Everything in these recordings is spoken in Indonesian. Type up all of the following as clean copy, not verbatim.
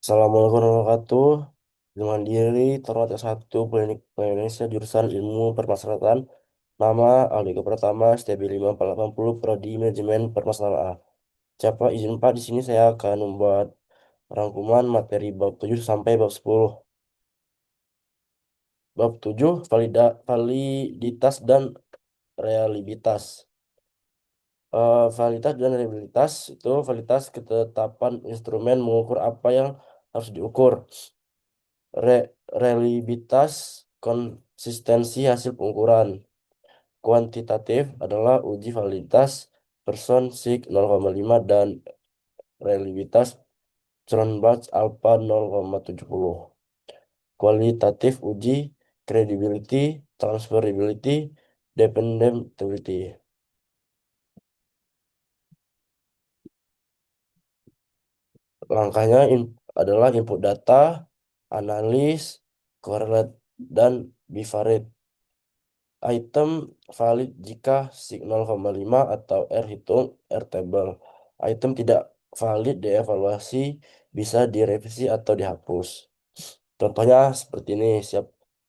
Assalamualaikum warahmatullahi wabarakatuh. Dengan diri Termat S1 Politeknik Indonesia jurusan Ilmu Permasyarakatan. Nama Aldigo Pratama, STB 5480, Prodi Manajemen Permasalahan A. Siapa izin Pak, di sini saya akan membuat rangkuman materi bab 7 sampai bab 10. Bab 7 validitas dan reliabilitas. Validitas dan reliabilitas itu validitas ketetapan instrumen mengukur apa yang harus diukur. Reliabilitas konsistensi hasil pengukuran. Kuantitatif adalah uji validitas person sig 0,5 dan reliabilitas Cronbach alpha 0,70. Kualitatif uji credibility, transferability, dependability. Langkahnya adalah input data, analis, correlate, dan bivariate. Item valid jika sig 0,5 atau R hitung R table. Item tidak valid dievaluasi, bisa direvisi atau dihapus. Contohnya seperti ini.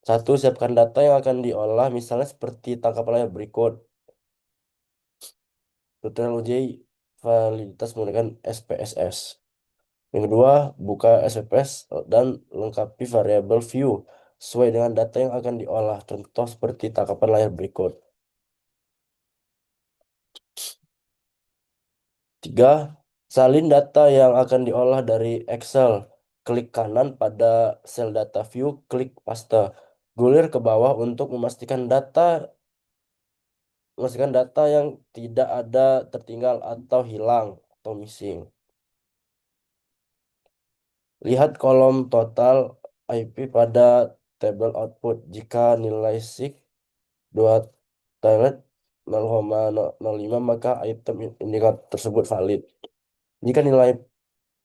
Satu, siapkan data yang akan diolah, misalnya seperti tangkap layar berikut. Tutorial uji validitas menggunakan SPSS. Yang kedua, buka SPSS dan lengkapi variabel view sesuai dengan data yang akan diolah. Contoh seperti tangkapan layar berikut. Tiga, salin data yang akan diolah dari Excel. Klik kanan pada sel data view, klik paste. Gulir ke bawah untuk memastikan data yang tidak ada tertinggal atau hilang atau missing. Lihat kolom total IP pada tabel output. Jika nilai SIG 2 toilet 0,05 maka item indikator tersebut valid. Jika nilai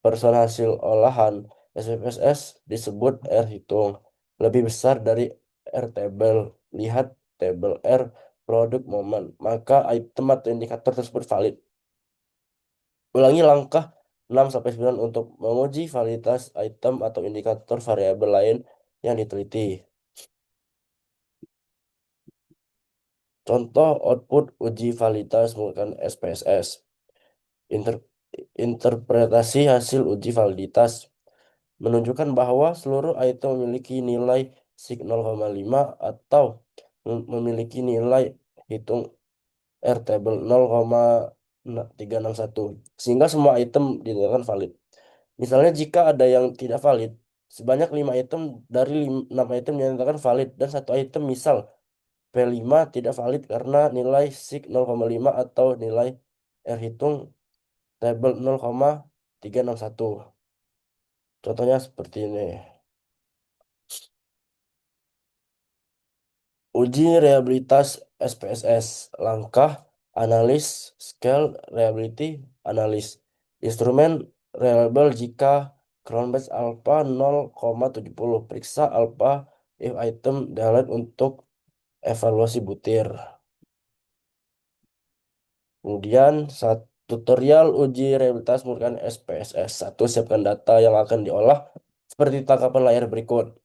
person hasil olahan SPSS disebut R hitung lebih besar dari R table. Lihat tabel R produk momen, maka item atau indikator tersebut valid. Ulangi langkah 6 sampai 9 untuk menguji validitas item atau indikator variabel lain yang diteliti. Contoh output uji validitas menggunakan SPSS. Inter- interpretasi hasil uji validitas menunjukkan bahwa seluruh item memiliki nilai sig 0,5 atau memiliki nilai hitung R table 0,361 sehingga semua item dinyatakan valid. Misalnya jika ada yang tidak valid, sebanyak 5 item dari 6 item dinyatakan valid dan satu item misal P5 tidak valid karena nilai sig 0,5 atau nilai R hitung table 0,361. Contohnya seperti ini. Uji reliabilitas SPSS. Langkah analis scale reliability analis. Instrumen reliable jika Cronbach alpha 0,70. Periksa alpha if item valid untuk evaluasi butir. Kemudian tutorial uji reliabilitas menggunakan SPSS. Satu, siapkan data yang akan diolah seperti tangkapan layar berikut.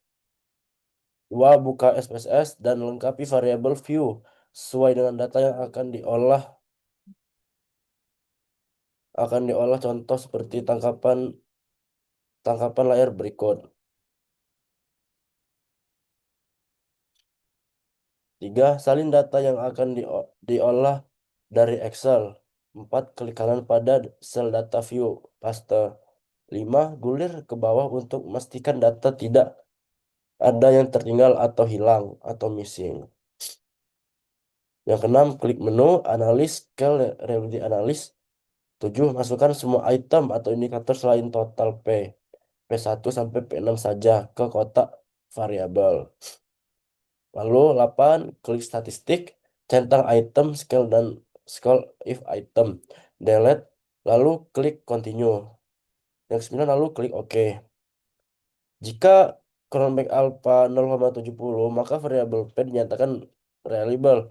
Dua, buka SPSS dan lengkapi variabel view sesuai dengan data yang akan diolah contoh seperti tangkapan tangkapan layar berikut. Tiga, salin data yang akan diolah dari Excel. Empat, klik kanan pada sel data view, paste. Lima, gulir ke bawah untuk memastikan data tidak ada yang tertinggal atau hilang atau missing. Yang keenam, klik menu analis scale reliability analis. Tujuh, masukkan semua item atau indikator selain total P1 sampai P6 saja ke kotak variabel. Lalu 8, klik statistik, centang item, scale, dan scale if item. Delete, lalu klik continue. Yang 9, lalu klik OK. Jika cronback alpha 0,70, maka variabel P dinyatakan reliable.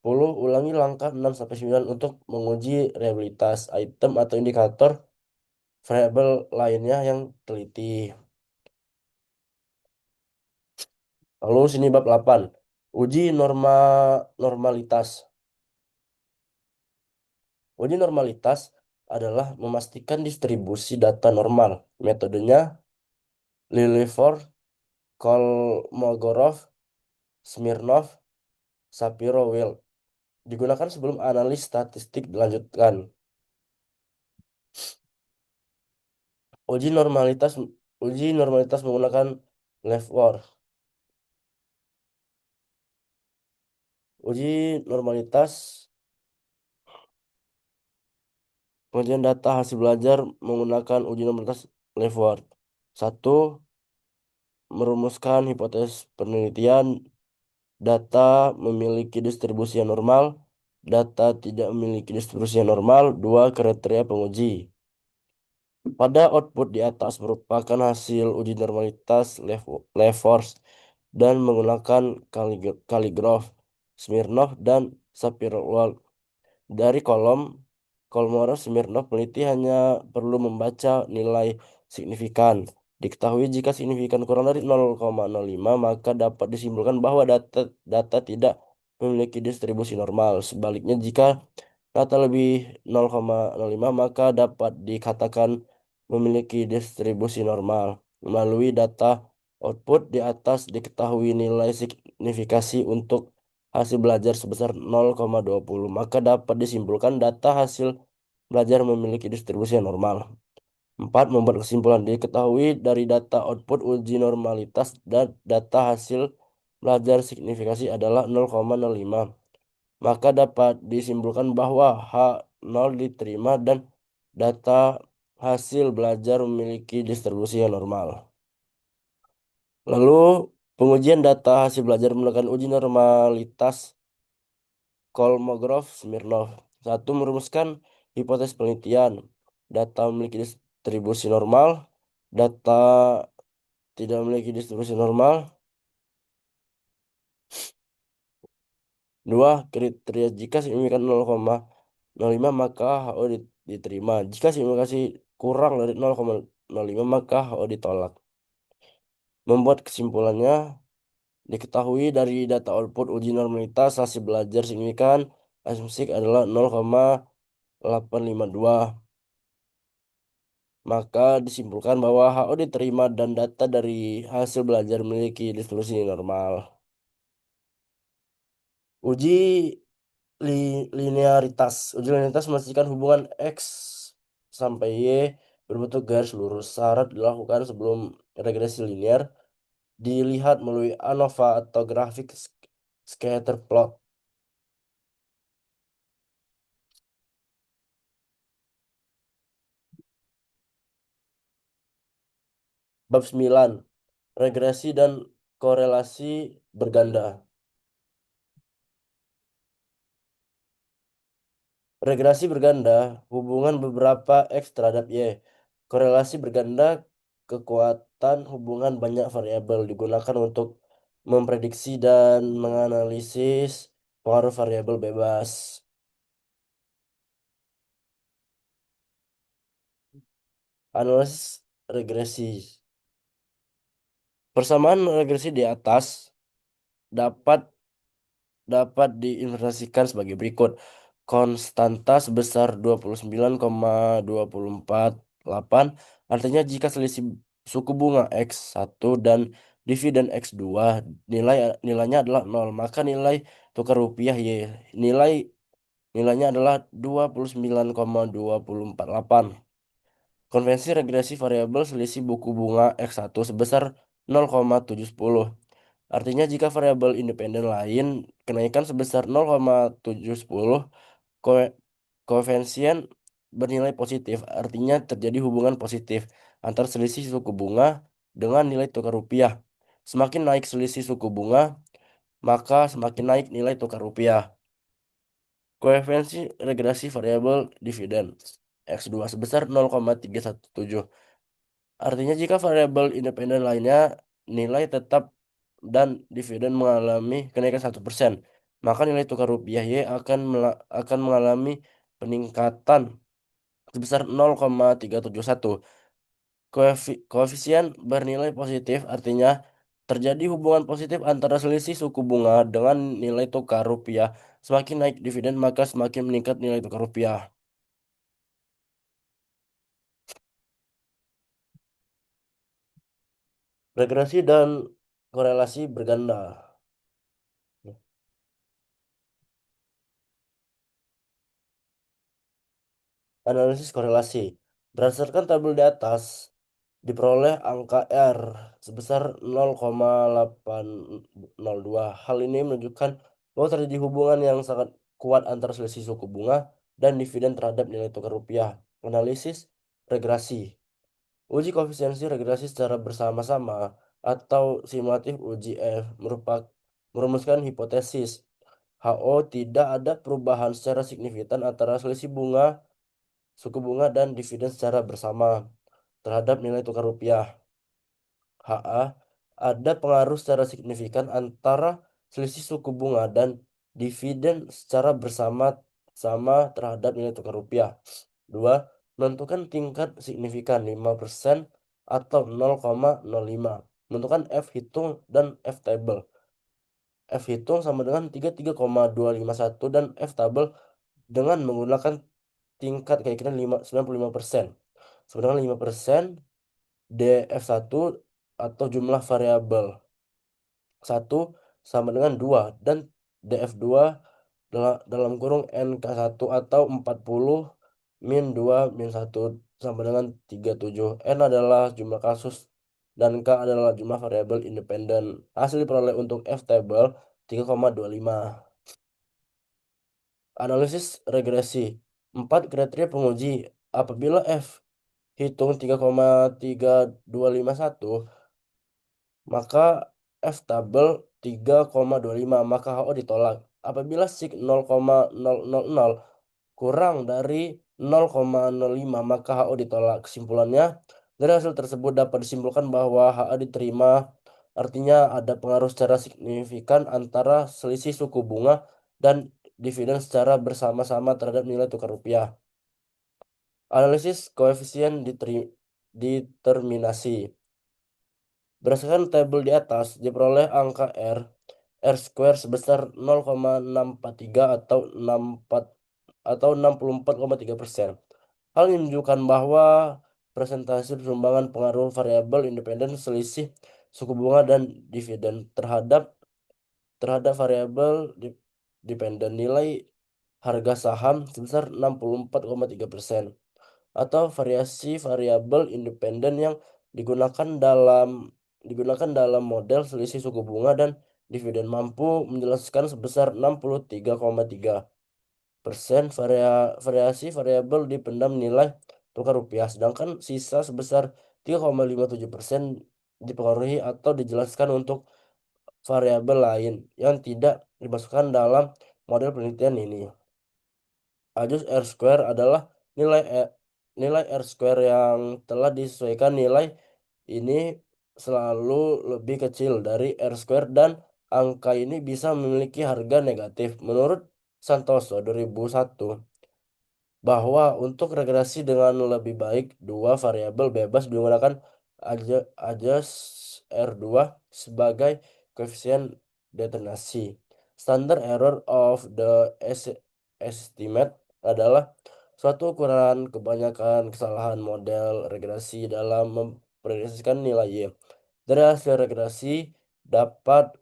10, ulangi langkah 6 sampai 9 untuk menguji reliabilitas item atau indikator variabel lainnya yang teliti. Lalu sini bab 8. Uji normalitas. Uji normalitas adalah memastikan distribusi data normal. Metodenya Liliford, Kolmogorov, Smirnov, Shapiro-Wilk. Digunakan sebelum analis statistik dilanjutkan. Uji normalitas uji normalitas menggunakan Lefort. Uji normalitas pengujian data hasil belajar menggunakan uji normalitas Lefort. Satu, merumuskan hipotesis penelitian. Data memiliki distribusi yang normal. Data tidak memiliki distribusi yang normal. Dua, kriteria penguji. Pada output di atas merupakan hasil uji normalitas Lefort dan menggunakan kaligraf, Smirnov, dan Sapir-Whorf. Dari Kolmogorov, Smirnov peneliti hanya perlu membaca nilai signifikan. Diketahui jika signifikan kurang dari 0,05 maka dapat disimpulkan bahwa data data tidak memiliki distribusi normal. Sebaliknya jika data lebih 0,05 maka dapat dikatakan memiliki distribusi normal. Melalui data output di atas diketahui nilai signifikasi untuk hasil belajar sebesar 0,20 maka dapat disimpulkan data hasil belajar memiliki distribusi yang normal. 4. Membuat kesimpulan diketahui dari data output uji normalitas dan data hasil belajar signifikasi adalah 0,05 maka dapat disimpulkan bahwa H0 diterima dan data hasil belajar memiliki distribusi yang normal. Lalu pengujian data hasil belajar menggunakan uji normalitas Kolmogorov Smirnov. Satu, merumuskan hipotesis penelitian. Data memiliki distribusi normal. Data tidak memiliki distribusi normal. Dua, kriteria jika signifikan 0,05 maka HO diterima. Jika signifikasi kurang dari 0,05 maka HO ditolak. Membuat kesimpulannya, diketahui dari data output uji normalitas hasil belajar signifikan asumsi adalah 0,852. Maka disimpulkan bahwa HO diterima dan data dari hasil belajar memiliki distribusi normal. Uji linearitas. Uji linearitas memastikan hubungan X sampai Y berbentuk garis lurus. Syarat dilakukan sebelum regresi linear dilihat melalui ANOVA atau grafik scatter plot. Bab 9. Regresi dan korelasi berganda. Regresi berganda, hubungan beberapa X terhadap Y. Korelasi berganda, kekuatan hubungan banyak variabel digunakan untuk memprediksi dan menganalisis pengaruh variabel bebas. Analisis regresi. Persamaan regresi di atas dapat dapat diinversikan sebagai berikut. Konstanta sebesar 29,248 artinya jika selisih suku bunga X1 dan dividen X2 nilainya adalah 0 maka nilai tukar rupiah Y nilai nilainya adalah 29,248. Konvensi regresi variabel selisih buku bunga X1 sebesar 0,710. Artinya jika variabel independen lain kenaikan sebesar 0,710, koe- koefisien bernilai positif. Artinya terjadi hubungan positif antara selisih suku bunga dengan nilai tukar rupiah. Semakin naik selisih suku bunga, maka semakin naik nilai tukar rupiah. Koefisiensi regresi variabel dividen X2 sebesar 0,317. Artinya jika variabel independen lainnya nilai tetap dan dividen mengalami kenaikan 1%, maka nilai tukar rupiah Y akan mengalami peningkatan sebesar 0,371. Koefisien bernilai positif artinya terjadi hubungan positif antara selisih suku bunga dengan nilai tukar rupiah. Semakin naik dividen, maka semakin meningkat nilai tukar rupiah. Regresi dan korelasi berganda. Analisis korelasi. Berdasarkan tabel di atas, diperoleh angka R sebesar 0,802. Hal ini menunjukkan bahwa terjadi hubungan yang sangat kuat antara selisih suku bunga dan dividen terhadap nilai tukar rupiah. Analisis regresi. Uji koefisiensi regresi secara bersama-sama atau simulatif uji F merumuskan hipotesis HO tidak ada perubahan secara signifikan antara selisih bunga, suku bunga, dan dividen secara bersama terhadap nilai tukar rupiah. HA ada pengaruh secara signifikan antara selisih suku bunga dan dividen secara bersama-sama terhadap nilai tukar rupiah. Dua, menentukan tingkat signifikan 5% atau 0,05. Menentukan F hitung dan F table. F hitung sama dengan 33,251 dan F table dengan menggunakan tingkat keyakinan 95%. Sebenarnya 5% DF1 atau jumlah variabel 1 sama dengan 2 dan DF2 dalam kurung NK1 atau 40 min 2 min 1 sama dengan 37. N adalah jumlah kasus dan K adalah jumlah variabel independen. Hasil diperoleh untuk F table 3,25. Analisis regresi. 4 kriteria penguji. Apabila F hitung 3,3251, maka F tabel 3,25, maka HO ditolak. Apabila sig 0,000 kurang dari 0,05, maka HO ditolak. Kesimpulannya, dari hasil tersebut dapat disimpulkan bahwa HA diterima, artinya ada pengaruh secara signifikan antara selisih suku bunga dan dividen secara bersama-sama terhadap nilai tukar rupiah. Analisis koefisien determinasi. Berdasarkan tabel di atas, diperoleh angka R square sebesar 0,643 atau 64 atau 64,3%. Hal ini menunjukkan bahwa presentasi sumbangan pengaruh variabel independen selisih suku bunga dan dividen terhadap variabel dependen nilai harga saham sebesar 64,3%, atau variasi variabel independen yang digunakan dalam digunakan dalam model selisih suku bunga dan dividen mampu menjelaskan sebesar 63,3% variasi variabel dipendam nilai tukar rupiah, sedangkan sisa sebesar 3,57% dipengaruhi atau dijelaskan untuk variabel lain yang tidak dimasukkan dalam model penelitian ini. Ajus R square adalah nilai R square yang telah disesuaikan. Nilai ini selalu lebih kecil dari R square dan angka ini bisa memiliki harga negatif. Menurut Santoso 2001, bahwa untuk regresi dengan lebih baik dua variabel bebas menggunakan ajas R2 sebagai koefisien determinasi. Standard error of the estimate adalah suatu ukuran kebanyakan kesalahan model regresi dalam memprediksikan nilai Y. Dari hasil regresi dapat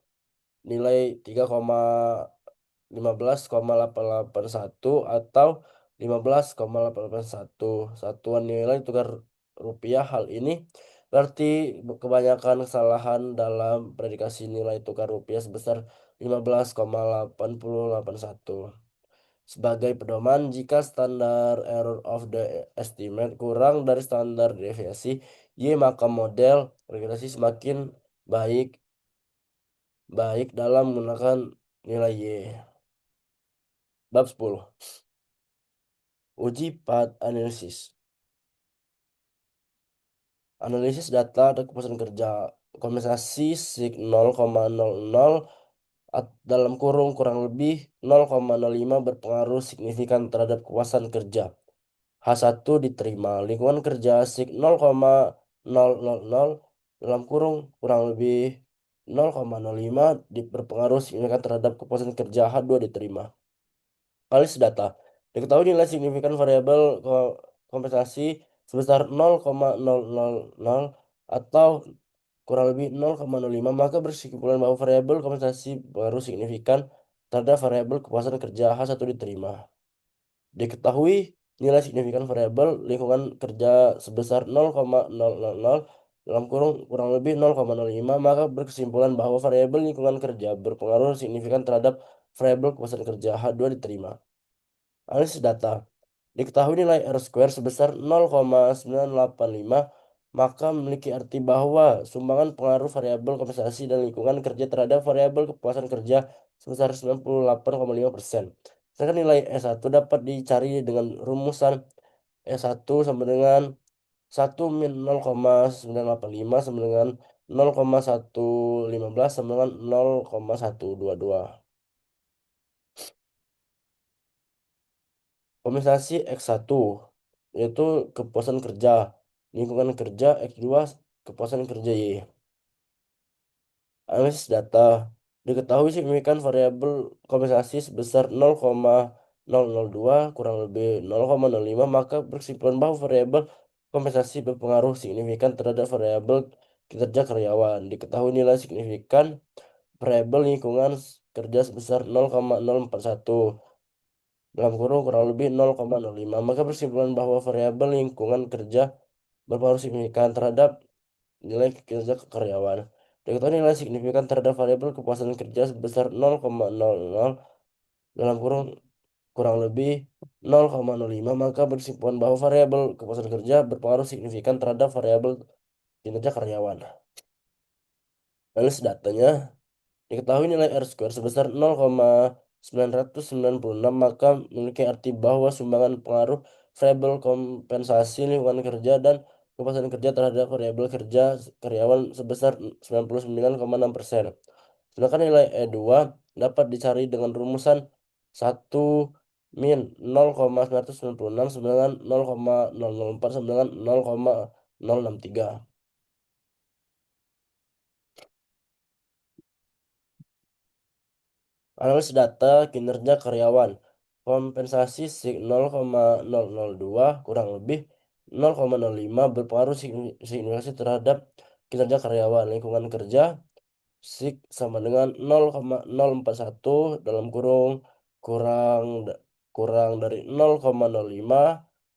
nilai 3,15,881 atau 15,881 satuan nilai tukar rupiah. Hal ini berarti kebanyakan kesalahan dalam prediksi nilai tukar rupiah sebesar 15,8081. Sebagai pedoman, jika standar error of the estimate kurang dari standar deviasi Y, maka model regresi semakin baik baik dalam menggunakan nilai Y. Bab 10. Uji path analisis. Analisis data dan kepuasan kerja. Kompensasi sig 0,00 dalam kurung kurang lebih 0,05 berpengaruh signifikan terhadap kepuasan kerja. H1 diterima. Lingkungan kerja sig 0,000 dalam kurung kurang lebih 0,05 berpengaruh signifikan terhadap kepuasan kerja H2 diterima. Analis data. Diketahui nilai signifikan variabel kompensasi sebesar 0,000 atau kurang lebih 0,05, maka berkesimpulan bahwa variabel kompensasi berpengaruh signifikan terhadap variabel kepuasan kerja H1 diterima. Diketahui nilai signifikan variabel lingkungan kerja sebesar 0,000 dalam kurung kurang lebih 0,05, maka berkesimpulan bahwa variabel lingkungan kerja berpengaruh signifikan terhadap variabel kepuasan kerja H2 diterima. Analisis data. Diketahui nilai R square sebesar 0,985, maka memiliki arti bahwa sumbangan pengaruh variabel kompensasi dan lingkungan kerja terhadap variabel kepuasan kerja sebesar 98,5%. Sedangkan nilai S1 dapat dicari dengan rumusan S1 sama dengan 1 min 0,985 sama dengan 0,115 sama dengan 0,122. Kompensasi X1 yaitu kepuasan kerja, lingkungan kerja X2 kepuasan kerja Y. Analisis data. Diketahui signifikan variabel kompensasi sebesar 0,002 kurang lebih 0,05, maka berkesimpulan bahwa variabel kompensasi berpengaruh signifikan terhadap variabel kinerja karyawan. Diketahui nilai signifikan variabel lingkungan kerja sebesar 0,041 dalam kurung kurang lebih 0,05, maka berkesimpulan bahwa variabel lingkungan kerja berpengaruh signifikan terhadap nilai kinerja karyawan. Diketahui nilai signifikan terhadap variabel kepuasan kerja sebesar 0,00 dalam kurung kurang lebih 0,05, maka berkesimpulan bahwa variabel kepuasan kerja berpengaruh signifikan terhadap variabel kinerja karyawan. Analisis datanya. Diketahui nilai R square sebesar 0,996, maka memiliki arti bahwa sumbangan pengaruh variabel kompensasi lingkungan kerja dan kepuasan kerja terhadap variabel kerja karyawan sebesar 99,6%. Sedangkan nilai E2 dapat dicari dengan rumusan 1 min 0,996 sama dengan 0,004 sama dengan 0,063. Analisis data kinerja karyawan. Kompensasi sig 0,002 kurang lebih 0,05 berpengaruh signifikan terhadap kinerja karyawan. Lingkungan kerja sig sama dengan 0,041 dalam kurung kurang kurang dari 0,05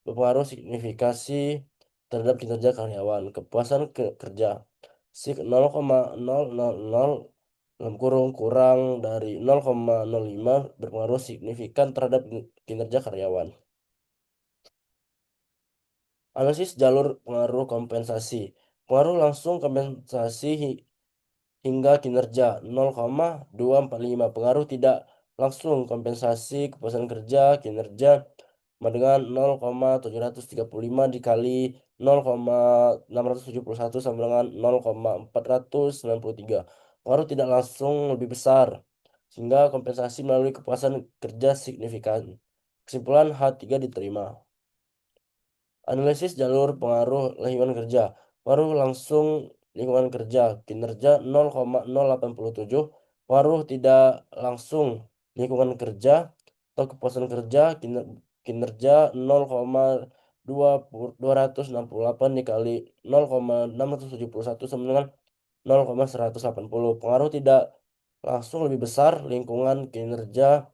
berpengaruh signifikasi terhadap kinerja karyawan. Kepuasan kerja sig 0,000 dalam kurung kurang dari 0,05 berpengaruh signifikan terhadap kinerja karyawan. Analisis jalur pengaruh kompensasi. Pengaruh langsung kompensasi hingga kinerja 0,245. Pengaruh tidak langsung kompensasi kepuasan kerja kinerja sama dengan 0,735 dikali 0,671 sama dengan 0,493. Pengaruh tidak langsung lebih besar sehingga kompensasi melalui kepuasan kerja signifikan. Kesimpulan H3 diterima. Analisis jalur pengaruh lingkungan kerja. Pengaruh langsung lingkungan kerja. Kinerja 0,087. Pengaruh tidak langsung lingkungan kerja atau kepuasan kerja kinerja 0,268 dikali 0,671 sama dengan 0,180. Pengaruh tidak langsung lebih besar lingkungan kinerja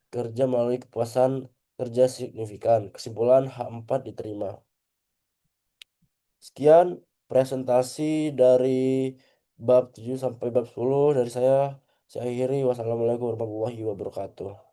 kerja melalui kepuasan kerja signifikan. Kesimpulan H4 diterima. Sekian presentasi dari bab 7 sampai bab 10 dari saya. Saya akhiri. Wassalamualaikum warahmatullahi wabarakatuh.